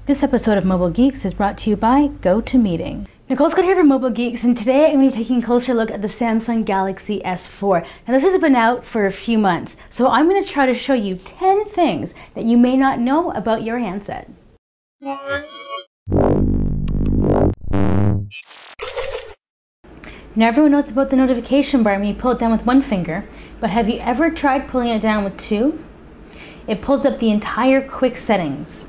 This episode of Mobile Geeks is brought to you by GoToMeeting. Nicole Scott here from Mobile Geeks, and today I'm going to be taking a closer look at the Samsung Galaxy S4. Now this has been out for a few months, so I'm going to try to show you 10 things that you may not know about your handset. Now everyone knows about the notification bar when you pull it down with one finger, but have you ever tried pulling it down with two? It pulls up the entire quick settings.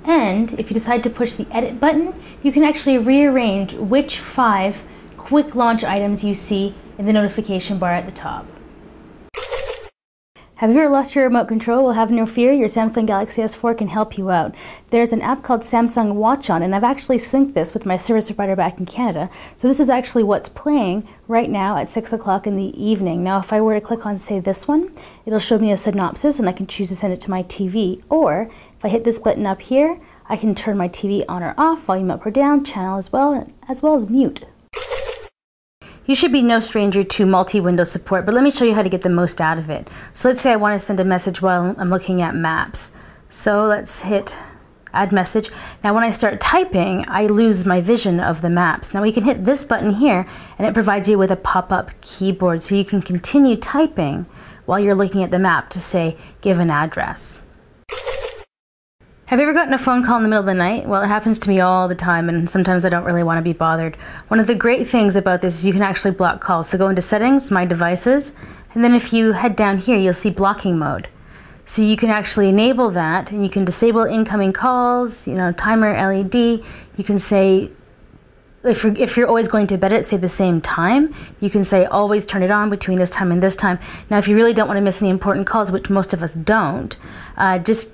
And if you decide to push the edit button, you can actually rearrange which 5 quick launch items you see in the notification bar at the top. Have you ever lost your remote control? Well, have no fear, your Samsung Galaxy S4 can help you out. There's an app called Samsung Watch On, and I've actually synced this with my service provider back in Canada. So this is actually what's playing right now at 6 o'clock in the evening. Now, if I were to click on, say, this one, it'll show me a synopsis, and I can choose to send it to my TV. Or, if I hit this button up here, I can turn my TV on or off, volume up or down, channel as well as mute. You should be no stranger to multi-window support, but let me show you how to get the most out of it. So let's say I want to send a message while I'm looking at maps. So let's hit add message. Now when I start typing, I lose my vision of the maps. Now we can hit this button here, and it provides you with a pop-up keyboard, so you can continue typing while you're looking at the map to, say, give an address. Have you ever gotten a phone call in the middle of the night? Well, it happens to me all the time, and sometimes I don't really want to be bothered. One of the great things about this is you can actually block calls. So go into Settings, My Devices, and then if you head down here, you'll see Blocking Mode. So you can actually enable that, and you can disable incoming calls, timer, LED. You can say, if you're always going to bed at, say, the same time, you can say always turn it on between this time and this time. Now, if you really don't want to miss any important calls, which most of us don't, just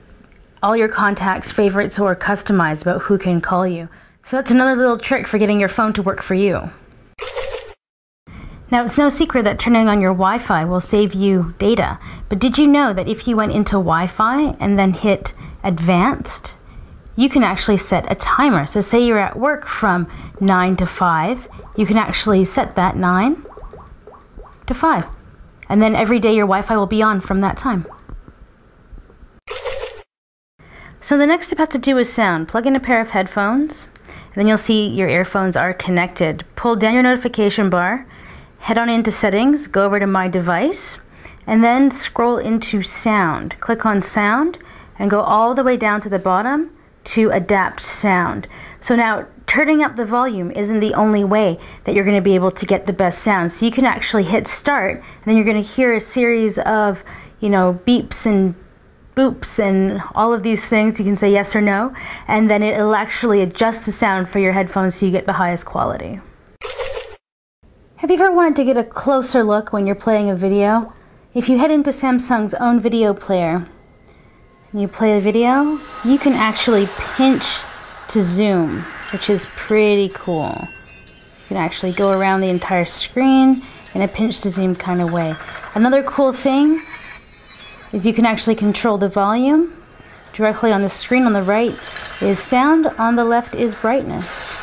all your contacts, favorites, or customized about who can call you. So that's another little trick for getting your phone to work for you. Now, it's no secret that turning on your Wi-Fi will save you data, but did you know that if you went into Wi-Fi and then hit Advanced, you can actually set a timer. So say you're at work from 9 to 5, you can actually set that 9 to 5. And then every day your Wi-Fi will be on from that time. So the next step has to do with sound. Plug in a pair of headphones, and then you'll see your earphones are connected. Pull down your notification bar, head on into Settings, go over to My Device, and then scroll into Sound. Click on Sound, and go all the way down to the bottom to Adapt Sound. So now, turning up the volume isn't the only way that you're going to be able to get the best sound. So you can actually hit Start, and then you're going to hear a series of, beeps and boops and all of these things. You can say yes or no, and then it'll actually adjust the sound for your headphones so you get the highest quality. Have you ever wanted to get a closer look when you're playing a video? If you head into Samsung's own video player and you play a video, you can actually pinch to zoom, which is pretty cool. You can actually go around the entire screen in a pinch to zoom kind of way. Another cool thing is you can actually control the volume. Directly on the screen on the right is sound, on the left is brightness.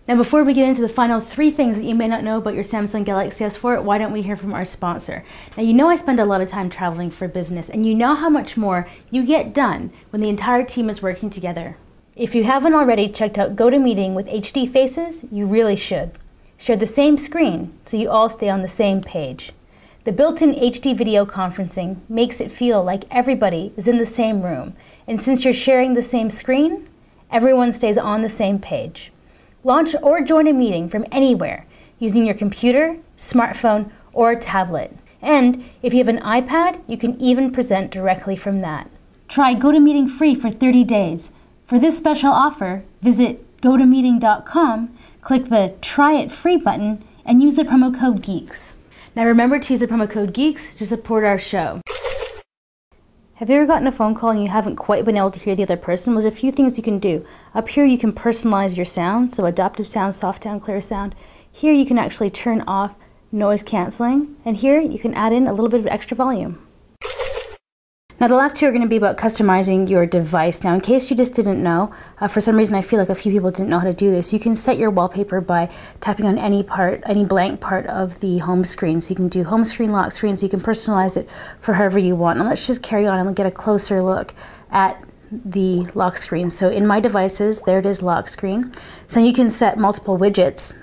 Now before we get into the final 3 things that you may not know about your Samsung Galaxy S4, why don't we hear from our sponsor? Now I spend a lot of time traveling for business, and you know how much more you get done when the entire team is working together. If you haven't already checked out GoToMeeting with HD Faces, you really should. Share the same screen so you all stay on the same page. The built-in HD video conferencing makes it feel like everybody is in the same room, and since you're sharing the same screen, everyone stays on the same page. Launch or join a meeting from anywhere using your computer, smartphone, or tablet. And if you have an iPad, you can even present directly from that. Try GoToMeeting free for 30 days. For this special offer, visit GoToMeeting.com, click the Try It Free button, and use the promo code GEEKS. Now remember to use the promo code GEEKS to support our show. Have you ever gotten a phone call and you haven't quite been able to hear the other person? Well, there's a few things you can do. Up here you can personalize your sound, so adaptive sound, soft sound, clear sound. Here you can actually turn off noise cancelling, and here you can add in a little bit of extra volume. Now the last 2 are going to be about customizing your device. Now in case you just didn't know, for some reason I feel like a few people didn't know how to do this, you can set your wallpaper by tapping on any blank part of the home screen. So you can do home screen, lock screen, so you can personalize it for however you want. Now let's just carry on and get a closer look at the lock screen. So in my devices, there it is, lock screen. So you can set multiple widgets.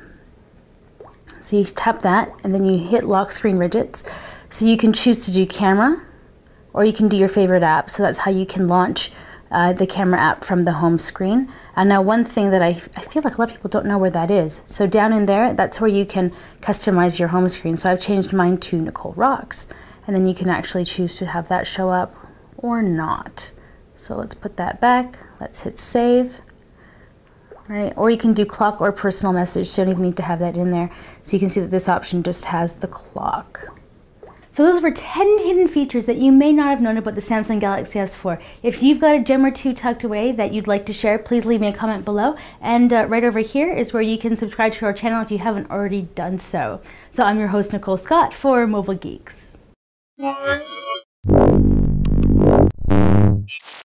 So you tap that and then you hit lock screen widgets. So you can choose to do camera, or you can do your favorite app. So that's how you can launch the camera app from the home screen. And now one thing that I feel like a lot of people don't know where that is. So down in there, that's where you can customize your home screen. So I've changed mine to Nicole Rocks. And then you can actually choose to have that show up or not. So let's put that back. Let's hit save. Right? Or you can do clock or personal message. So you don't even need to have that in there. So you can see that this option just has the clock. So those were 10 hidden features that you may not have known about the Samsung Galaxy S4. If you've got a gem or two tucked away that you'd like to share, please leave me a comment below. And right over here is where you can subscribe to our channel if you haven't already done so. So I'm your host, Nicole Scott, for Mobile Geeks. What?